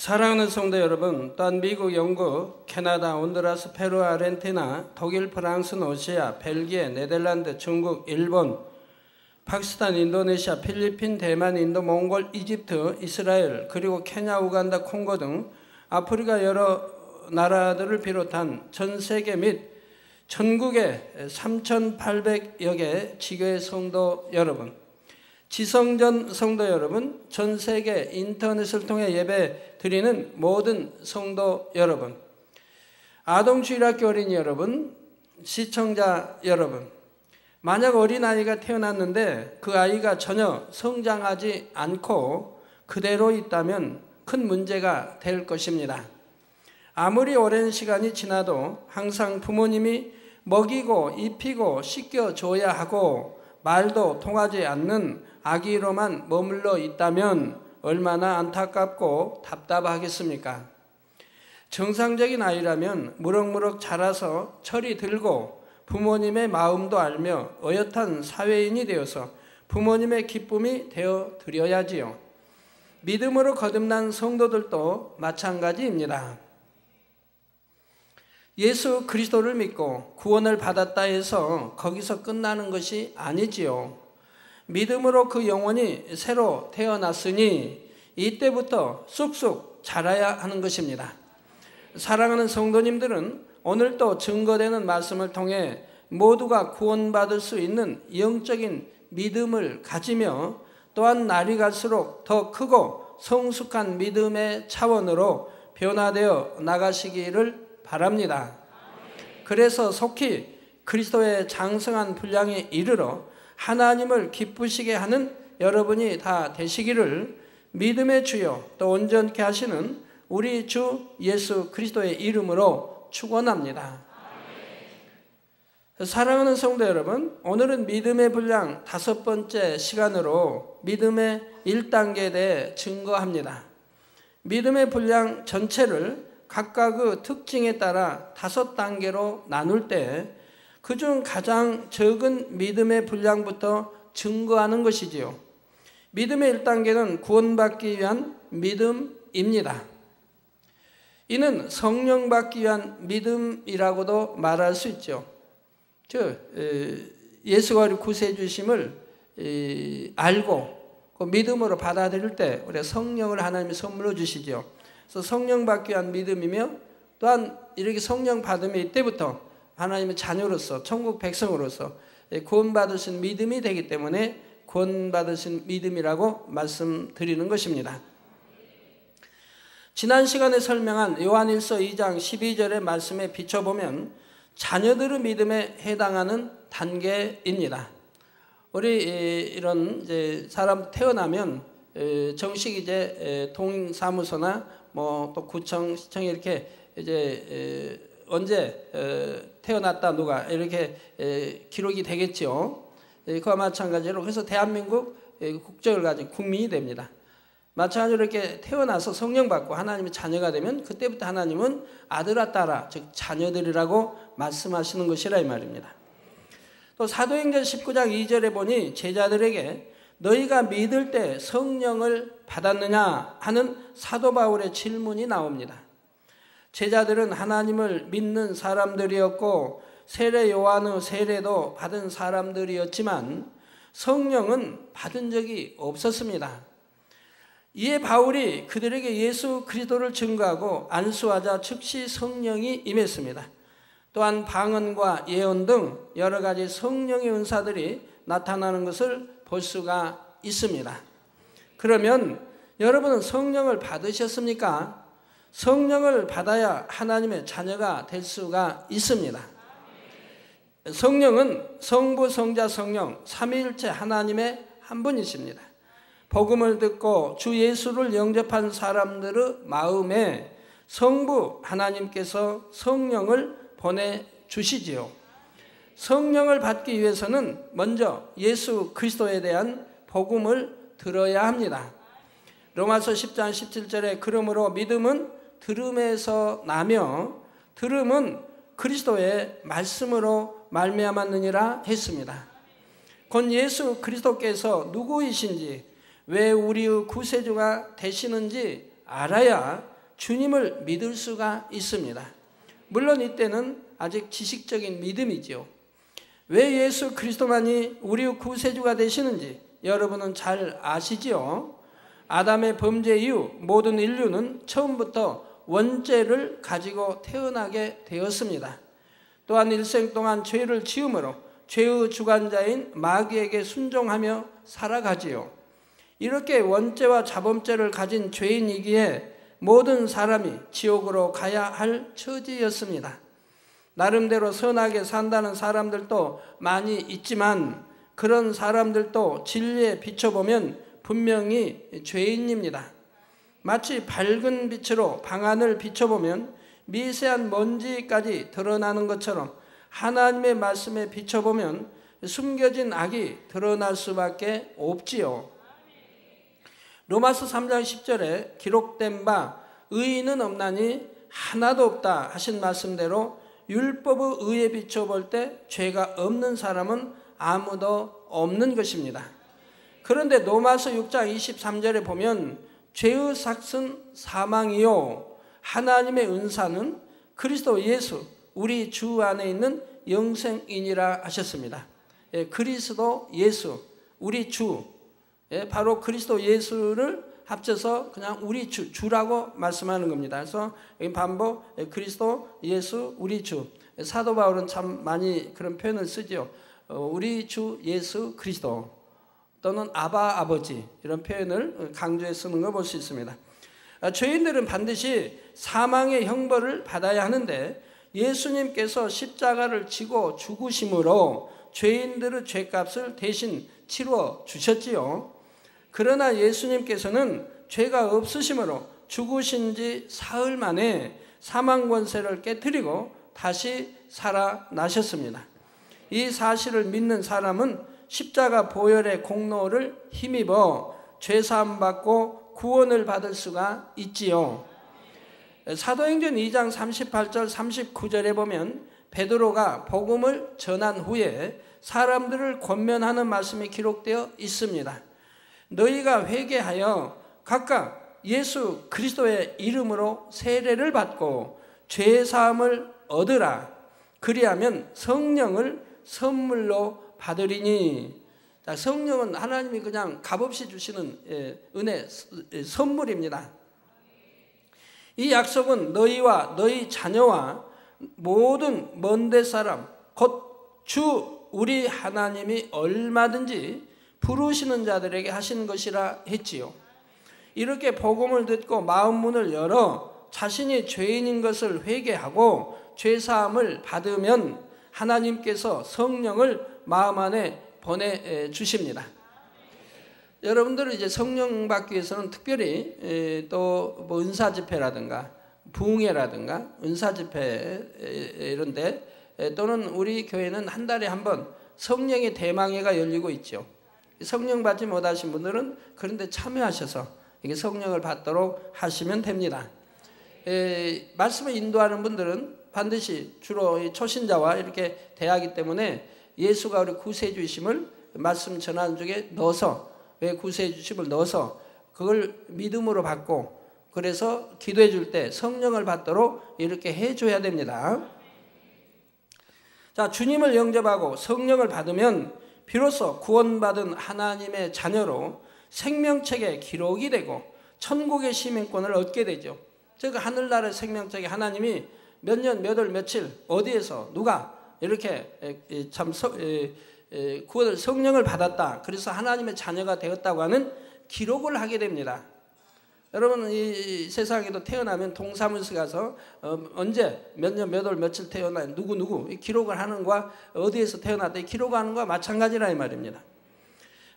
사랑하는 성도 여러분, 또한 미국, 영국, 캐나다, 온두라스, 페루, 아르헨티나, 독일, 프랑스, 러시아, 벨기에, 네덜란드, 중국, 일본, 파키스탄, 인도네시아, 필리핀, 대만, 인도, 몽골, 이집트, 이스라엘, 그리고 케냐, 우간다, 콩고 등 아프리카 여러 나라들을 비롯한 전 세계 및 전국의 3,800여 개 지교회 성도 여러분, 지성전 성도 여러분, 전 세계 인터넷을 통해 예배 드리는 모든 성도 여러분, 아동주일학교 어린이 여러분, 시청자 여러분, 만약 어린아이가 태어났는데 그 아이가 전혀 성장하지 않고 그대로 있다면 큰 문제가 될 것입니다. 아무리 오랜 시간이 지나도 항상 부모님이 먹이고 입히고 씻겨줘야 하고 말도 통하지 않는 아기로만 머물러 있다면 얼마나 안타깝고 답답하겠습니까? 정상적인 아이라면 무럭무럭 자라서 철이 들고 부모님의 마음도 알며 어엿한 사회인이 되어서 부모님의 기쁨이 되어 드려야지요. 믿음으로 거듭난 성도들도 마찬가지입니다. 예수 그리스도를 믿고 구원을 받았다 해서 거기서 끝나는 것이 아니지요. 믿음으로 그 영혼이 새로 태어났으니 이때부터 쑥쑥 자라야 하는 것입니다. 사랑하는 성도님들은 오늘 또 증거되는 말씀을 통해 모두가 구원받을 수 있는 영적인 믿음을 가지며 또한 날이 갈수록 더 크고 성숙한 믿음의 차원으로 변화되어 나가시기를 바랍니다. 그래서 속히 그리스도의 장성한 분량에 이르러 하나님을 기쁘시게 하는 여러분이 다 되시기를 믿음의 주요 또 온전케 하시는 우리 주 예수 그리스도의 이름으로 축원합니다. 사랑하는 성도 여러분, 오늘은 믿음의 분량 5번째 시간으로 믿음의 1단계에 대해 증거합니다. 믿음의 분량 전체를 각각의 특징에 따라 5단계로 나눌 때 그중 가장 적은 믿음의 분량부터 증거하는 것이지요. 믿음의 1단계는 구원받기 위한 믿음입니다. 이는 성령 받기 위한 믿음이라고도 말할 수 있죠. 예수가 우리 구세주심을 알고 그 믿음으로 받아들일 때 우리가 성령을 하나님이 선물로 주시죠. 그래서 성령 받기 위한 믿음이며 또한 이렇게 성령 받으면 이때부터 하나님의 자녀로서 천국 백성으로서 구원받으신 믿음이 되기 때문에 구원받으신 믿음이라고 말씀드리는 것입니다. 지난 시간에 설명한 요한일서 2장 12절의 말씀에 비춰보면 자녀들의 믿음에 해당하는 단계입니다. 우리 이런 이제 사람 태어나면 정식 이제 동사무소나 뭐 또 구청, 시청 이렇게 이제 언제 태어났다 누가 이렇게 기록이 되겠죠. 그와 마찬가지로 그래서 대한민국 국적을 가진 국민이 됩니다. 마찬가지로 이렇게 태어나서 성령 받고 하나님의 자녀가 되면 그때부터 하나님은 아들아 딸아 즉 자녀들이라고 말씀하시는 것이라 이 말입니다. 또 사도행전 19장 2절에 보니 제자들에게 너희가 믿을 때 성령을 받았느냐 하는 사도 바울의 질문이 나옵니다. 제자들은 하나님을 믿는 사람들이었고 세례 요한의 세례도 받은 사람들이었지만 성령은 받은 적이 없었습니다. 이에 바울이 그들에게 예수 그리스도를 증거하고 안수하자 즉시 성령이 임했습니다. 또한 방언과 예언 등 여러 가지 성령의 은사들이 나타나는 것을 볼 수가 있습니다. 그러면 여러분은 성령을 받으셨습니까? 성령을 받아야 하나님의 자녀가 될 수가 있습니다. 성령은 성부, 성자, 성령 삼위일체 하나님의 한 분이십니다. 복음을 듣고 주 예수를 영접한 사람들의 마음에 성부 하나님께서 성령을 보내주시지요. 성령을 받기 위해서는 먼저 예수 그리스도에 대한 복음을 들어야 합니다. 로마서 10장 17절에 그러므로 믿음은 들음에서 나며 들음은 그리스도의 말씀으로 말미암았느니라 했습니다. 곧 예수 그리스도께서 누구이신지 왜 우리의 구세주가 되시는지 알아야 주님을 믿을 수가 있습니다. 물론 이때는 아직 지식적인 믿음이지요. 왜 예수 그리스도만이 우리의 구세주가 되시는지 여러분은 잘 아시지요. 아담의 범죄 이후 모든 인류는 처음부터 원죄를 가지고 태어나게 되었습니다. 또한 일생 동안 죄를 지음으로 죄의 주관자인 마귀에게 순종하며 살아가지요. 이렇게 원죄와 자범죄를 가진 죄인이기에 모든 사람이 지옥으로 가야 할 처지였습니다. 나름대로 선하게 산다는 사람들도 많이 있지만 그런 사람들도 진리에 비춰보면 분명히 죄인입니다. 마치 밝은 빛으로 방안을 비춰보면 미세한 먼지까지 드러나는 것처럼 하나님의 말씀에 비춰보면 숨겨진 악이 드러날 수밖에 없지요. 로마서 3장 10절에 기록된 바 의인은 없나니 하나도 없다 하신 말씀대로 율법의 의에 비춰볼 때 죄가 없는 사람은 아무도 없는 것입니다. 그런데 로마서 6장 23절에 보면 죄의 삭은 사망이요 하나님의 은사는 그리스도 예수 우리 주 안에 있는 영생이니라 하셨습니다. 그리스도 예수 우리 주, 바로 그리스도 예수를 합쳐서 그냥 우리 주라고 말씀하는 겁니다. 그래서 여기 반복 그리스도 예수 우리 주. 사도 바울은 참 많이 그런 표현을 쓰죠. 우리 주 예수 그리스도 또는 아바 아버지 이런 표현을 강조해 쓰는 걸 볼 수 있습니다. 죄인들은 반드시 사망의 형벌을 받아야 하는데 예수님께서 십자가를 지고 죽으심으로 죄인들의 죄값을 대신 치러 주셨지요. 그러나 예수님께서는 죄가 없으심으로 죽으신 지 사흘 만에 사망 권세를 깨뜨리고 다시 살아나셨습니다. 이 사실을 믿는 사람은 십자가 보혈의 공로를 힘입어 죄사함 받고 구원을 받을 수가 있지요. 사도행전 2장 38절 39절에 보면 베드로가 복음을 전한 후에 사람들을 권면하는 말씀이 기록되어 있습니다. 너희가 회개하여 각각 예수 그리스도의 이름으로 세례를 받고 죄사함을 얻으라. 그리하면 성령을 선물로 받으리니. 자, 성령은 하나님이 그냥 값없이 주시는 은혜 선물입니다. 이 약속은 너희와 너희 자녀와 모든 먼데 사람 곧 주 우리 하나님이 얼마든지 부르시는 자들에게 하신 것이라 했지요. 이렇게 복음을 듣고 마음 문을 열어 자신이 죄인인 것을 회개하고 죄사함을 받으면 하나님께서 성령을 마음 안에 보내주십니다. 여러분들은 이제 성령 받기 위해서는 특별히 또 뭐 은사집회라든가 부흥회라든가 은사집회 이런데 또는 우리 교회는 한 달에 한 번 성령의 대망회가 열리고 있죠. 성령 받지 못하신 분들은 그런데 참여하셔서 이게 성령을 받도록 하시면 됩니다. 말씀을 인도하는 분들은 반드시 주로 초신자와 이렇게 대하기 때문에 예수가 우리 구세주이심을 말씀 전하는 중에 넣어서 왜 구세주심을 넣어서 그걸 믿음으로 받고 그래서 기도해 줄 때 성령을 받도록 이렇게 해줘야 됩니다. 자, 주님을 영접하고 성령을 받으면 비로소 구원받은 하나님의 자녀로 생명책에 기록이 되고 천국의 시민권을 얻게 되죠. 즉 하늘나라의 생명책에 하나님이 몇 년, 몇 월, 며칠 어디에서 누가 이렇게 참 구원을 성령을 받았다. 그래서 하나님의 자녀가 되었다고 하는 기록을 하게 됩니다. 여러분 이 세상에도 태어나면 동사무소 가서 언제 몇 년 몇 월 며칠 태어나 누구 기록을 하는 거와 어디에서 태어났다 기록하는 거와 마찬가지라 이 말입니다.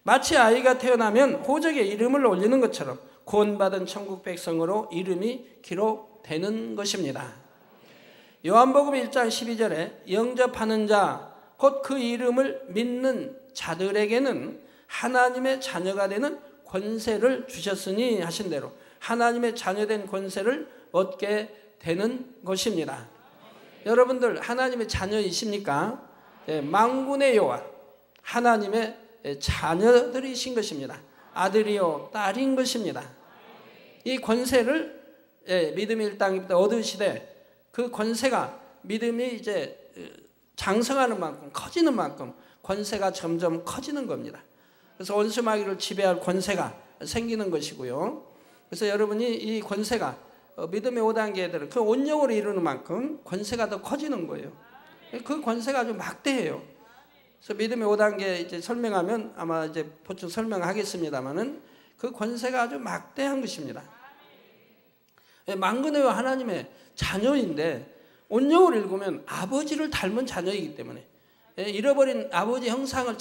마치 아이가 태어나면 호적에 이름을 올리는 것처럼 구원받은 천국 백성으로 이름이 기록되는 것입니다. 요한복음 1장 12절에 영접하는 자 곧 그 이름을 믿는 자들에게는 하나님의 자녀가 되는 권세를 주셨으니 하신 대로 하나님의 자녀된 권세를 얻게 되는 것입니다. 여러분들 하나님의 자녀이십니까? 만군의 여호와 하나님의 자녀들이신 것입니다. 아들이요 딸인 것입니다. 이 권세를 믿음이 1단계부터 얻으시되 그 권세가 믿음이 이제 장성하는 만큼 커지는 만큼 권세가 점점 커지는 겁니다. 그래서 원수 마귀를 지배할 권세가 생기는 것이고요. 그래서 여러분이 이 권세가 믿음의 5단계들은 그 온영으로 이루는 만큼 권세가 더 커지는 거예요. 그 권세가 아주 막대해요. 그래서 믿음의 5단계 이제 설명하면 아마 이제 보충 설명하겠습니다만은 그 권세가 아주 막대한 것입니다. 만군의 하나님의 자녀인데 온영을 읽으면 아버지를 닮은 자녀이기 때문에 잃어버린 아버지 형상을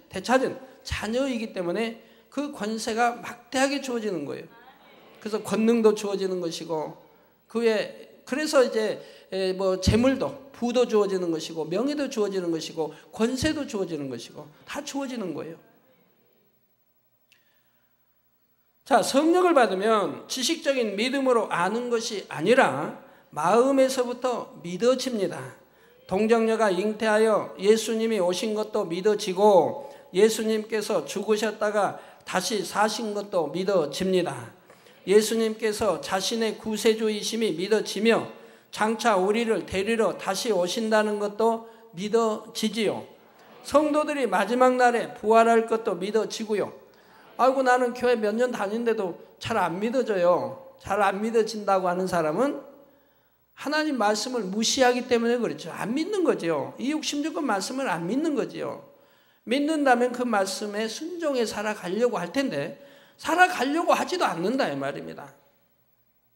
되찾은 자녀이기 때문에 그 권세가 막대하게 주어지는 거예요. 그래서 권능도 주어지는 것이고 그래서 이제 뭐 재물도 부도 주어지는 것이고 명예도 주어지는 것이고 권세도 주어지는 것이고 다 주어지는 거예요. 자, 성령을 받으면 지식적인 믿음으로 아는 것이 아니라 마음에서부터 믿어집니다. 동정녀가 잉태하여 예수님이 오신 것도 믿어지고 예수님께서 죽으셨다가 다시 사신 것도 믿어집니다. 예수님께서 자신의 구세주이심이 믿어지며 장차 우리를 데리러 다시 오신다는 것도 믿어지지요. 성도들이 마지막 날에 부활할 것도 믿어지고요. 아이고 나는 교회 몇 년 다닌데도 잘 안 믿어져요. 잘 안 믿어진다고 하는 사람은 하나님 말씀을 무시하기 때문에 그렇죠. 안 믿는 거죠. 이 육신적인 말씀을 안 믿는 거죠. 믿는다면 그 말씀에 순종해 살아가려고 할 텐데 살아가려고 하지도 않는다 이 말입니다.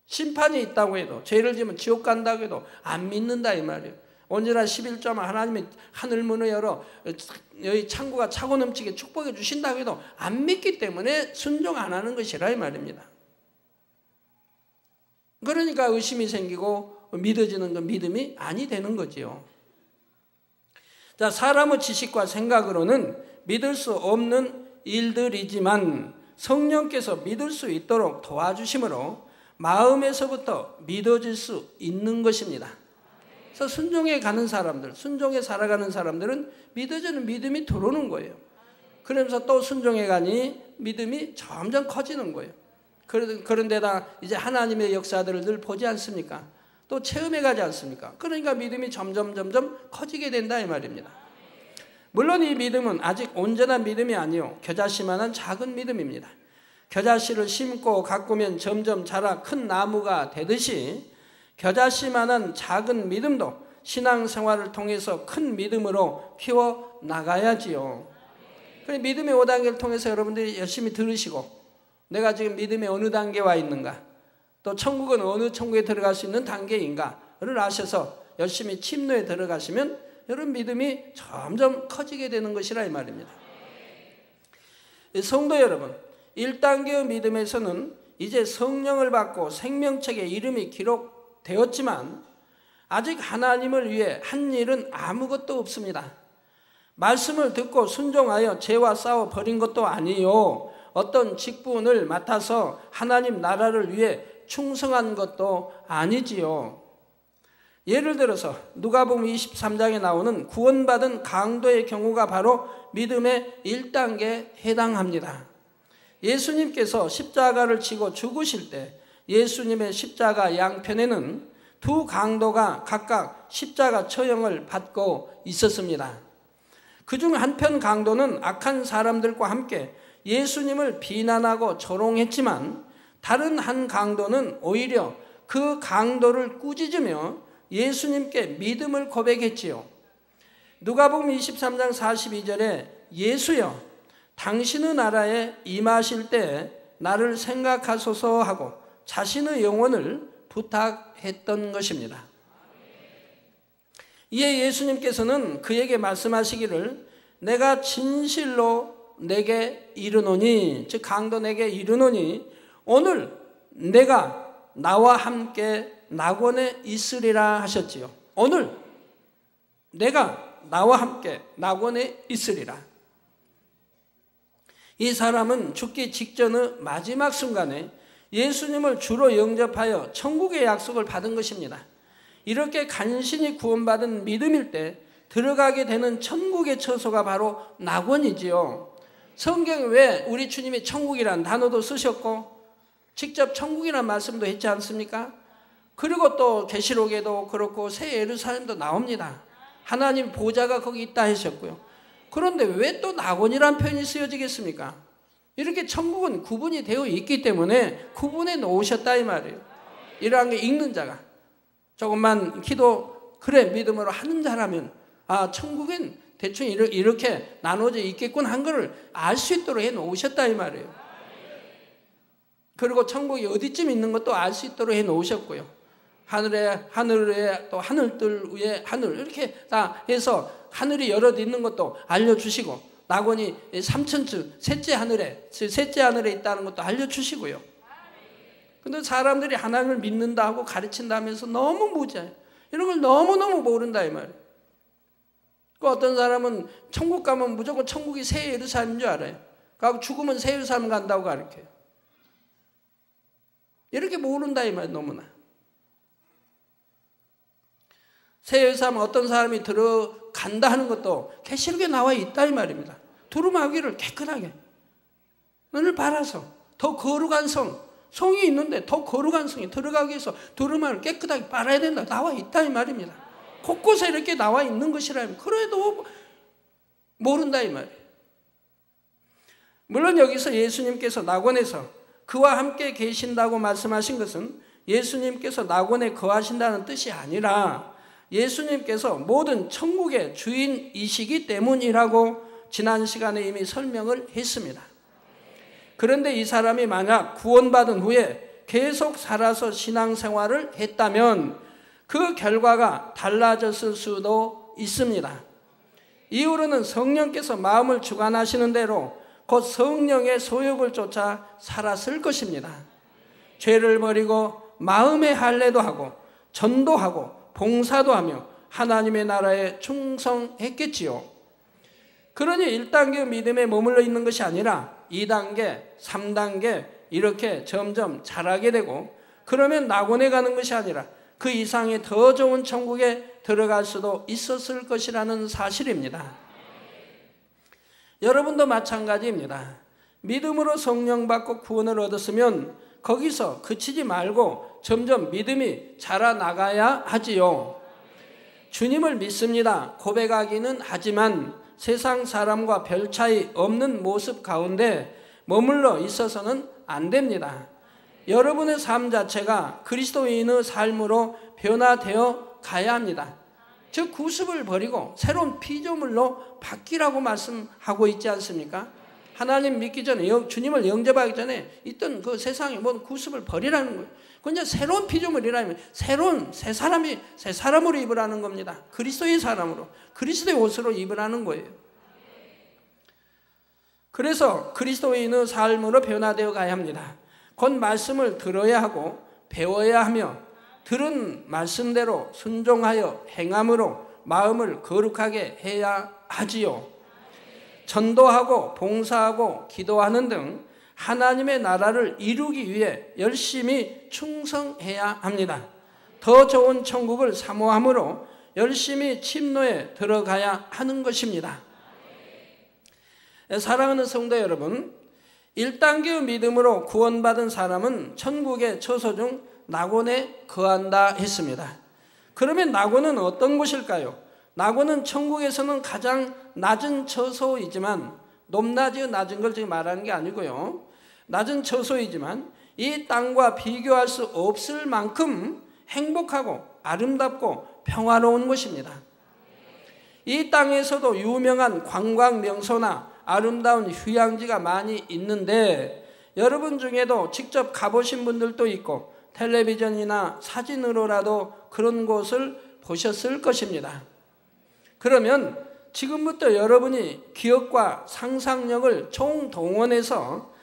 심판이 있다고 해도 죄를 지으면 지옥 간다고 해도 안 믿는다 이 말이에요. 언제나 11조만 하나님이 하늘 문을 열어 여기 창고가 차고 넘치게 축복해 주신다고 해도 안 믿기 때문에 순종 안 하는 것이라 이 말입니다. 그러니까 의심이 생기고 믿어지는 건 믿음이 아니 되는 거지요. 자, 사람의 지식과 생각으로는 믿을 수 없는 일들이지만 성령께서 믿을 수 있도록 도와주심으로 마음에서부터 믿어질 수 있는 것입니다. 그래서 순종해 가는 사람들, 순종해 살아가는 사람들은 믿어지는 믿음이 들어오는 거예요. 그러면서 또 순종해 가니 믿음이 점점 커지는 거예요. 그런데다 이제 하나님의 역사들을 늘 보지 않습니까? 또 체험해 가지 않습니까? 그러니까 믿음이 점점 커지게 된다 이 말입니다. 물론 이 믿음은 아직 온전한 믿음이 아니요 겨자씨만한 작은 믿음입니다. 겨자씨를 심고 가꾸면 점점 자라 큰 나무가 되듯이 겨자씨만한 작은 믿음도 신앙생활을 통해서 큰 믿음으로 키워나가야지요. 믿음의 5단계를 통해서 여러분들이 열심히 들으시고 내가 지금 믿음의 어느 단계에 와 있는가, 또 천국은 어느 천국에 들어갈 수 있는 단계인가를 아셔서 열심히 침노에 들어가시면 여러분 믿음이 점점 커지게 되는 것이라 이 말입니다. 성도 여러분, 1단계의 믿음에서는 이제 성령을 받고 생명책에 이름이 기록되었지만 아직 하나님을 위해 한 일은 아무것도 없습니다. 말씀을 듣고 순종하여 죄와 싸워 버린 것도 아니요 어떤 직분을 맡아서 하나님 나라를 위해 충성한 것도 아니지요. 예를 들어서 누가복음 23장에 나오는 구원받은 강도의 경우가 바로 믿음의 1단계에 해당합니다. 예수님께서 십자가를 지고 죽으실 때 예수님의 십자가 양편에는 두 강도가 각각 십자가 처형을 받고 있었습니다. 그중 한편 강도는 악한 사람들과 함께 예수님을 비난하고 조롱했지만 다른 한 강도는 오히려 그 강도를 꾸짖으며 예수님께 믿음을 고백했지요. 누가복음 23장 42절에 예수여 당신의 나라에 임하실 때 나를 생각하소서 하고 자신의 영혼을 부탁했던 것입니다. 이에 예수님께서는 그에게 말씀하시기를 내가 진실로 내게 이르노니, 즉 강도 내게 이르노니 오늘 내가 나와 함께 낙원에 있으리라 하셨지요. 오늘 내가 나와 함께 낙원에 있으리라. 이 사람은 죽기 직전의 마지막 순간에 예수님을 주로 영접하여 천국의 약속을 받은 것입니다. 이렇게 간신히 구원받은 믿음일 때 들어가게 되는 천국의 처소가 바로 낙원이지요. 성경에 왜 우리 주님이 천국이라는 단어도 쓰셨고 직접 천국이라는 말씀도 했지 않습니까? 그리고 또 계시록에도 그렇고 새 예루살렘도 나옵니다. 하나님 보좌가 거기 있다 하셨고요. 그런데 왜 또 낙원이라는 표현이 쓰여지겠습니까? 이렇게 천국은 구분이 되어 있기 때문에 구분해 놓으셨다 이 말이에요. 이러한 게 읽는 자가 조금만 기도 그래 믿음으로 하는 자라면 아 천국은 대충 이렇게 나눠져 있겠군 한 거를 알 수 있도록 해 놓으셨다 이 말이에요. 그리고 천국이 어디쯤 있는 것도 알 수 있도록 해 놓으셨고요. 하늘에 또 하늘들 위에 하늘 이렇게 다 해서 하늘이 여럿 있는 것도 알려주시고 낙원이 3천층 셋째 하늘에 있다는 것도 알려주시고요. 근데 사람들이 하나님을 믿는다 하고 가르친다 하면서 너무 무지해요. 이런 걸 너무너무 모른다 이 말이에요. 그 어떤 사람은 천국 가면 무조건 천국이 새 예루살렘인 줄 알아요. 그리고 죽으면 새 예루살렘 간다고 가르쳐요. 이렇게 모른다 이 말이에요. 너무나. 새 예루살렘 어떤 사람이 들어간다 하는 것도 계시록에 나와 있다 이 말입니다. 두루마기를 깨끗하게 눈을 바라서 더 거룩한 성이 있는데 더 거룩한 성이 들어가기 위해서 두루마기를 깨끗하게 빨아야 된다 나와 있다 이 말입니다. 곳곳에 이렇게 나와 있는 것이라면 그래도 모른다 이 말이에요. 물론 여기서 예수님께서 낙원에서 그와 함께 계신다고 말씀하신 것은 예수님께서 낙원에 거하신다는 뜻이 아니라 예수님께서 모든 천국의 주인이시기 때문이라고 지난 시간에 이미 설명을 했습니다. 그런데 이 사람이 만약 구원받은 후에 계속 살아서 신앙생활을 했다면 그 결과가 달라졌을 수도 있습니다. 이후로는 성령께서 마음을 주관하시는 대로 곧 성령의 소욕을 쫓아 살았을 것입니다. 죄를 버리고 마음의 할례도 하고 전도하고 봉사도 하며 하나님의 나라에 충성했겠지요. 그러니 1단계 믿음에 머물러 있는 것이 아니라 2단계, 3단계 이렇게 점점 자라게 되고 그러면 낙원에 가는 것이 아니라 그 이상의 더 좋은 천국에 들어갈 수도 있었을 것이라는 사실입니다. 여러분도 마찬가지입니다. 믿음으로 성령 받고 구원을 얻었으면 거기서 그치지 말고 점점 믿음이 자라나가야 하지요. 주님을 믿습니다. 고백하기는 하지만 세상 사람과 별 차이 없는 모습 가운데 머물러 있어서는 안 됩니다. 여러분의 삶 자체가 그리스도인의 삶으로 변화되어 가야 합니다. 즉 구습을 버리고 새로운 피조물로 바뀌라고 말씀하고 있지 않습니까? 하나님 믿기 전에 주님을 영접하기 전에 있던 그 세상의 모든 구습을 버리라는 거예요. 그냥 새로운 피조물이라면 새로운 새 사람으로 입으라는 겁니다. 그리스도의 사람으로 그리스도의 옷으로 입으라는 거예요. 그래서 그리스도인의 삶으로 변화되어 가야 합니다. 곧 말씀을 들어야 하고 배워야 하며 들은 말씀대로 순종하여 행함으로 마음을 거룩하게 해야 하지요. 전도하고 봉사하고 기도하는 등 하나님의 나라를 이루기 위해 열심히 충성해야 합니다. 더 좋은 천국을 사모함으로 열심히 침노에 들어가야 하는 것입니다. 사랑하는 성도 여러분, 1단계의 믿음으로 구원받은 사람은 천국의 처소 중 낙원에 거한다 했습니다. 그러면 낙원은 어떤 곳일까요? 낙원은 천국에서는 가장 낮은 처소이지만 높낮이 낮은 걸 지금 말하는 게 아니고요. 낮은 처소이지만 이 땅과 비교할 수 없을 만큼 행복하고 아름답고 평화로운 곳입니다. 이 땅에서도 유명한 관광 명소나 아름다운 휴양지가 많이 있는데 여러분 중에도 직접 가보신 분들도 있고 텔레비전이나 사진으로라도 그런 곳을 보셨을 것입니다. 그러면 지금부터 여러분이 기억과 상상력을 총동원해서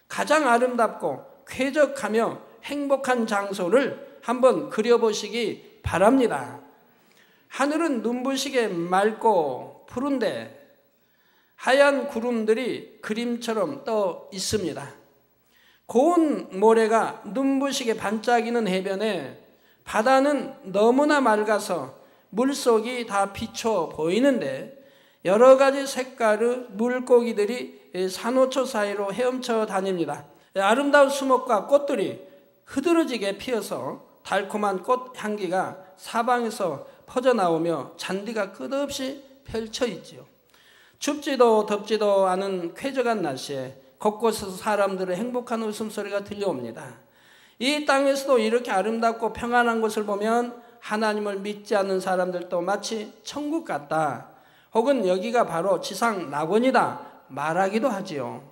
가장 아름답고 쾌적하며 행복한 장소를 한번 그려보시기 바랍니다. 하늘은 눈부시게 맑고 푸른데 하얀 구름들이 그림처럼 떠 있습니다. 고운 모래가 눈부시게 반짝이는 해변에 바다는 너무나 맑아서 물속이 다 비춰 보이는데 여러 가지 색깔의 물고기들이 산호초 사이로 헤엄쳐 다닙니다. 아름다운 수목과 꽃들이 흐드러지게 피어서 달콤한 꽃 향기가 사방에서 퍼져나오며 잔디가 끝없이 펼쳐 있지요. 춥지도 덥지도 않은 쾌적한 날씨에 곳곳에서 사람들의 행복한 웃음소리가 들려옵니다. 이 땅에서도 이렇게 아름답고 평안한 것을 보면 하나님을 믿지 않는 사람들도 마치 천국 같다, 혹은 여기가 바로 지상 낙원이다 말하기도 하지요.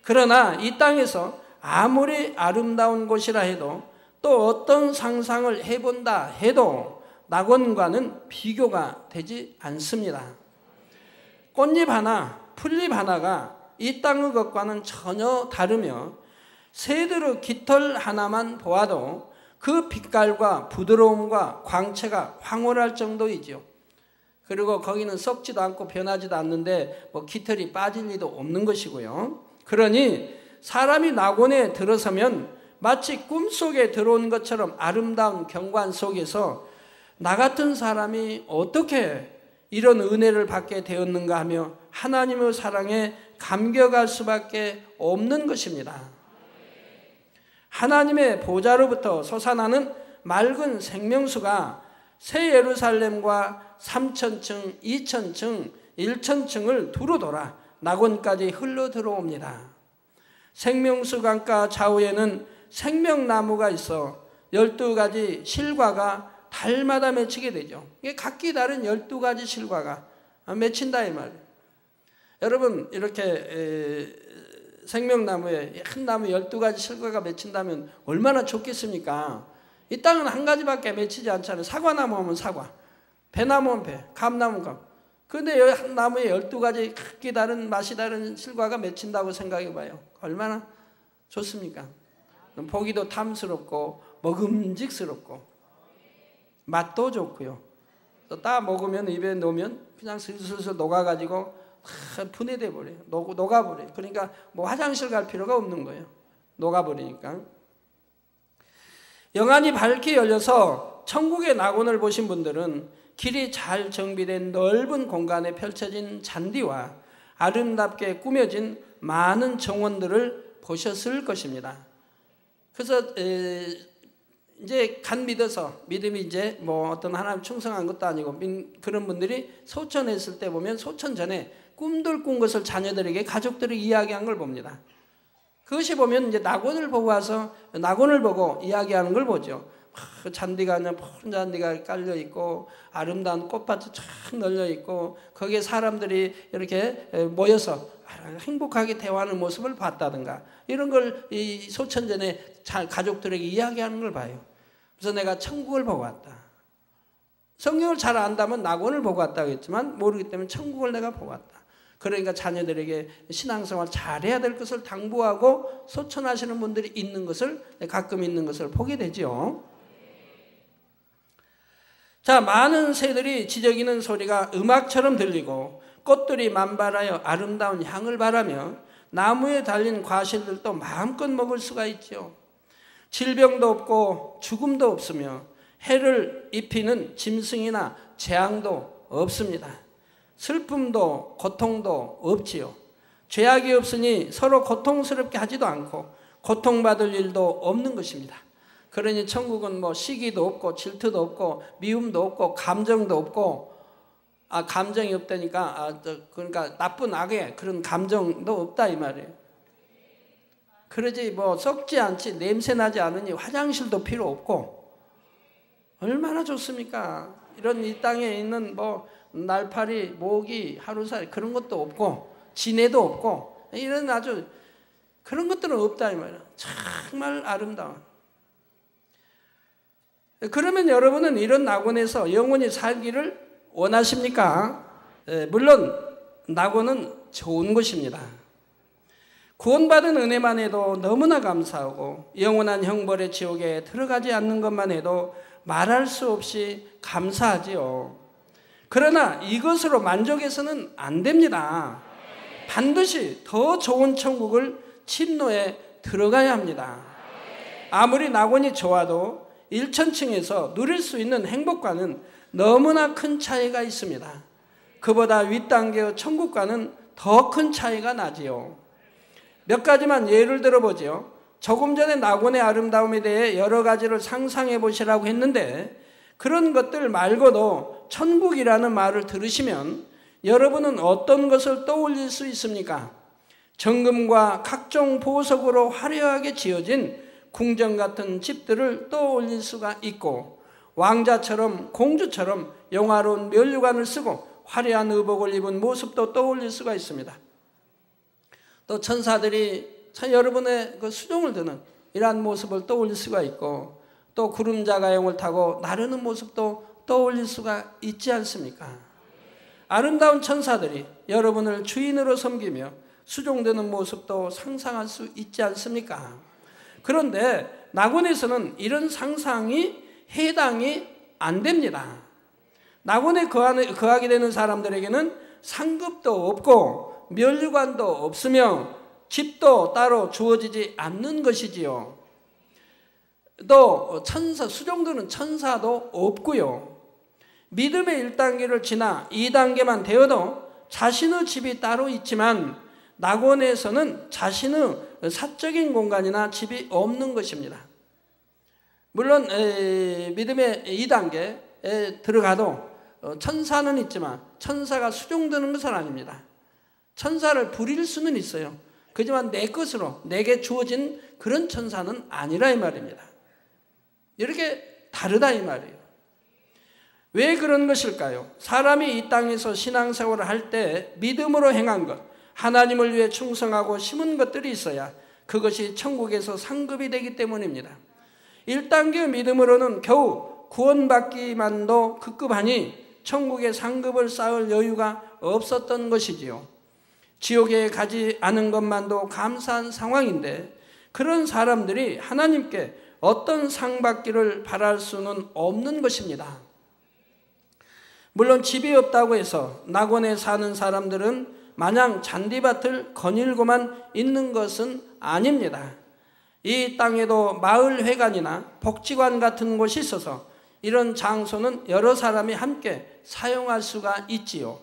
그러나 이 땅에서 아무리 아름다운 곳이라 해도, 또 어떤 상상을 해본다 해도 낙원과는 비교가 되지 않습니다. 꽃잎 하나, 풀잎 하나가 이 땅의 것과는 전혀 다르며, 새들의 깃털 하나만 보아도 그 빛깔과 부드러움과 광채가 황홀할 정도이지요. 그리고 거기는 썩지도 않고 변하지도 않는데 뭐 깃털이 빠질 리도 없는 것이고요. 그러니 사람이 낙원에 들어서면 마치 꿈속에 들어온 것처럼 아름다운 경관 속에서 나 같은 사람이 어떻게 이런 은혜를 받게 되었는가 하며 하나님의 사랑에 감격할 수밖에 없는 것입니다. 하나님의 보좌로부터 솟아나는 맑은 생명수가 새 예루살렘과 3,000층, 2,000층, 1,000층을 두루 돌아 낙원까지 흘러 들어옵니다. 생명수 강가 좌우에는 생명나무가 있어 12가지 실과가 달마다 맺히게 되죠. 이게 각기 다른 12가지 실과가 맺힌다 이 말이에요. 여러분, 이렇게 생명나무에 한 나무 12가지 실과가 맺힌다면 얼마나 좋겠습니까? 이 땅은 한 가지밖에 맺히지 않잖아요. 사과나무 하면 사과, 배나무 하면 배, 감나무 감. 그런데 여기 한 나무에 12가지 각기 다른 맛이 다른 실과가 맺힌다고 생각해 봐요. 얼마나 좋습니까? 보기도 탐스럽고 먹음직스럽고 맛도 좋고요. 또 따 먹으면 입에 넣으면 그냥 슬슬 녹아가지고 분해돼 버려요. 녹아버려요. 그러니까 뭐 화장실 갈 필요가 없는 거예요. 녹아버리니까. 영안이 밝게 열려서 천국의 낙원을 보신 분들은 길이 잘 정비된 넓은 공간에 펼쳐진 잔디와 아름답게 꾸며진 많은 정원들을 보셨을 것입니다. 그래서 이제 간 믿어서, 믿음이 이제 뭐 어떤 하나님 충성한 것도 아니고 그런 분들이 소천했을 때 보면 소천 전에 꿈들 꾼 것을 자녀들에게, 가족들이 이야기한 걸 봅니다. 그것이 보면 이제 낙원을 보고 와서 낙원을 보고 이야기하는 걸 보죠. 잔디가 그냥 푸른 잔디가 깔려 있고 아름다운 꽃밭이 쫙 널려 있고 거기에 사람들이 이렇게 모여서 행복하게 대화하는 모습을 봤다든가 이런 걸 이 소천전에 가족들에게 이야기하는 걸 봐요. 그래서 내가 천국을 보고 왔다. 성경을 잘 안다면 낙원을 보고 왔다고 했지만 모르기 때문에 천국을 내가 보고 왔다. 그러니까 자녀들에게 신앙생활 잘해야 될 것을 당부하고 소천하시는 분들이 있는 것을, 가끔 있는 것을 보게 되죠. 자, 많은 새들이 지저귀는 소리가 음악처럼 들리고 꽃들이 만발하여 아름다운 향을 바라며 나무에 달린 과실들도 마음껏 먹을 수가 있죠. 질병도 없고 죽음도 없으며 해를 입히는 짐승이나 재앙도 없습니다. 슬픔도 고통도 없지요. 죄악이 없으니 서로 고통스럽게 하지도 않고 고통받을 일도 없는 것입니다. 그러니 천국은 뭐 시기도 없고 질투도 없고 미움도 없고 감정도 없고, 감정이 없다니까, 그러니까 나쁜 악의 그런 감정도 없다 이 말이에요. 그러지 뭐 썩지 않지, 냄새 나지 않으니 화장실도 필요 없고 얼마나 좋습니까? 이런 이 땅에 있는 뭐 날파리, 모기, 하루살이 그런 것도 없고 지네도 없고 이런 아주 그런 것들은 없다 이 말이에요. 정말 아름다운. 그러면 여러분은 이런 낙원에서 영원히 살기를 원하십니까? 물론 낙원은 좋은 곳입니다. 구원받은 은혜만 해도 너무나 감사하고 영원한 형벌의 지옥에 들어가지 않는 것만 해도 말할 수 없이 감사하지요. 그러나 이것으로 만족해서는 안 됩니다. 반드시 더 좋은 천국을 침노에 들어가야 합니다. 아무리 낙원이 좋아도 1,000층에서 누릴 수 있는 행복과는 너무나 큰 차이가 있습니다. 그보다 윗단계의 천국과는 더 큰 차이가 나지요. 몇 가지만 예를 들어보죠. 조금 전에 낙원의 아름다움에 대해 여러 가지를 상상해 보시라고 했는데 그런 것들 말고도 천국이라는 말을 들으시면 여러분은 어떤 것을 떠올릴 수 있습니까? 정금과 각종 보석으로 화려하게 지어진 궁전 같은 집들을 떠올릴 수가 있고 왕자처럼 공주처럼 영화로운 면류관을 쓰고 화려한 의복을 입은 모습도 떠올릴 수가 있습니다. 또 천사들이 여러분의 그 수종을 드는 이러한 모습을 떠올릴 수가 있고 또 구름자가용을 타고 나르는 모습도 떠올릴 수가 있지 않습니까? 아름다운 천사들이 여러분을 주인으로 섬기며 수종되는 모습도 상상할 수 있지 않습니까? 그런데 낙원에서는 이런 상상이 해당이 안 됩니다. 낙원에 거하게 되는 사람들에게는 상급도 없고 면류관도 없으며 집도 따로 주어지지 않는 것이지요. 또 수종드는 천사도 없고요. 믿음의 1단계를 지나 2단계만 되어도 자신의 집이 따로 있지만 낙원에서는 자신의 사적인 공간이나 집이 없는 것입니다. 물론 믿음의 2단계에 들어가도 천사는 있지만 천사가 수종드는 것은 아닙니다. 천사를 부릴 수는 있어요. 그렇지만 내 것으로 내게 주어진 그런 천사는 아니라 이 말입니다. 이렇게 다르다 이 말이에요. 왜 그런 것일까요? 사람이 이 땅에서 신앙생활을 할 때 믿음으로 행한 것, 하나님을 위해 충성하고 심은 것들이 있어야 그것이 천국에서 상급이 되기 때문입니다. 1단계 믿음으로는 겨우 구원받기만도 급급하니 천국의 상급을 쌓을 여유가 없었던 것이지요. 지옥에 가지 않은 것만도 감사한 상황인데 그런 사람들이 하나님께 어떤 상 받기를 바랄 수는 없는 것입니다. 물론 집이 없다고 해서 낙원에 사는 사람들은 마냥 잔디밭을 거닐고만 있는 것은 아닙니다. 이 땅에도 마을회관이나 복지관 같은 곳이 있어서 이런 장소는 여러 사람이 함께 사용할 수가 있지요.